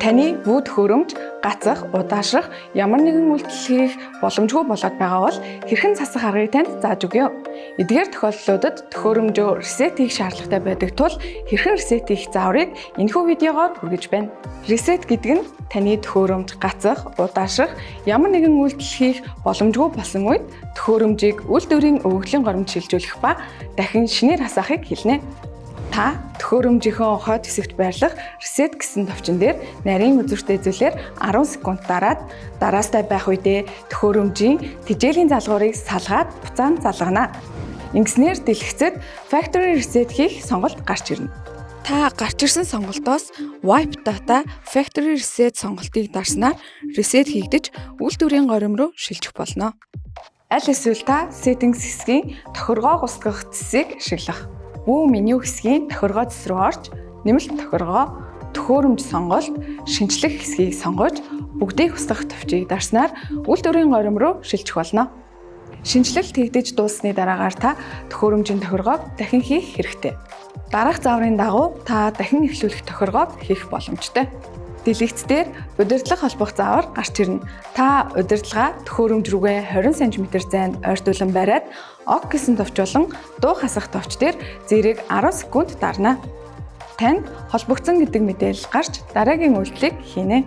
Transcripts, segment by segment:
Таны бүү төхөөрөмж, гацах, удаашрах ямар нэгэн үйлдэл хийх боломжгүй болоод байгаа бол хэрхэн засах аргыг танд зааж өгье. Эдгээр тохиолдлуудад төхөөрөмжөө reset хийх шаардлагатай байдаг тул хэрхэн reset хийх зааврыг энэхүү видеогоор хүргэж байна. Reset гэдэг нь таны төхөөрөмж, гацах, удаашрах ямар нэгэн үйлдэл хийх боломжгүй болсон үед төхөөрөмжийг үйлдвэрийн өвөглөлийн горимд шилжүүлэх ба дахин шинээр хасаахыг хэлнэ. Та төхөөрөмжийнхөө хойд хэсэгт байрлах reset гэсэн товчон дээр нарийн үзүүртэй зүйлээр 10 секунд дараастай байх үедээ төхөөрөмжийн тэжээлийн залгуурыг салгаад буцаан залгана. Ингэснээр дэлгэцэд factory reset хийх сонголт гарч ирнэ. Та гарч ирсэн сонголтоос wipe data factory reset сонголтыг дарснаар reset хийгдэж үйлдвэрийн горим руу шилжих болно. Аль эсвэл та settings хэсгийн тохиргоо устгах цэсийг ашиглах. Бүү меню хэсгийн тохиргоо цэс рүү орж, нэмэлт тохиргоо, төхөөрөмж сонголт, шинжлэх хэсгийг сонгож, бүгдийг устгах товчийг дарснаар үйлдвэрийн горим руу шилжих болно. Шинжилэлт хийгдэж дууссаны дараагаар та төхөөрөмжийн тохиргоог дахин хийх хэрэгтэй. Дараах зааврын дагуу та дахин эхлүүлэх тохиргоог хийх боломжтой. Дэлгэц дээр удирдлага холбох заавар гарч ирнэ. Та удирдлага төхөөрөмж рүүгээ 20 см зайд ойртуулан бариад ок гэсэн товчуулан дуу хасах товч дээр зэрэг 10 секунд дарна. Танд холбогдсон гэдэг мэдээлэл гарч дараагийн үйлдэлийг хийнэ.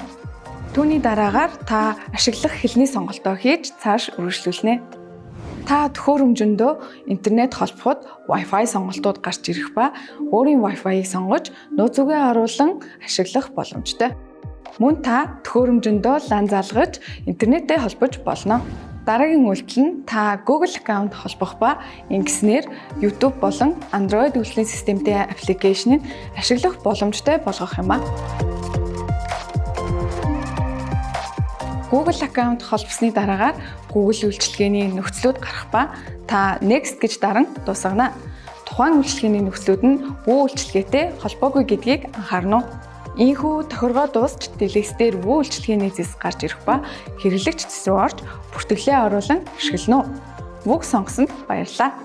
Түүний дараагаар та ашиглах хэлний сонголтоо хийж цааш үргэлжлүүлнэ. Та төхөөрөмжөндөө интернет холбоход Wi-Fi сонголтууд гарч ирэх ба өөрийн Wi-Fi-ыг сонгож нууцугээ оруулан ашиглах боломжтой. Мөн та төхөөрөмжөндөө LAN залгаж интернеттэй холбож болно. Дараагийн үйлдэл нь та Google аккаунт холбох ба ингэснээр YouTube болон Android үйлдвэрлэлийн системтэй аппликейшнийг ашиглах боломжтой болгох юм а. Google аккаунт холбосны дараагаар Google үйлчилгээний нөхцлүүд гарах ба та Next гэж даран дуусгана. Тухайн үйлчилгээний нөхцлүүд нь бүү үйлчилгээтэй холбоогүй гэдгийг анхаарна. Ийхүү тохиргоо дуусч дэлгэц дээр бүү үйлчилгээний зэс гарч ирэх ба хэрэглэгч зэс рүү орж бүртгэлээ оруулан ашиглана. Бүгд сонгосонд баярлалаа.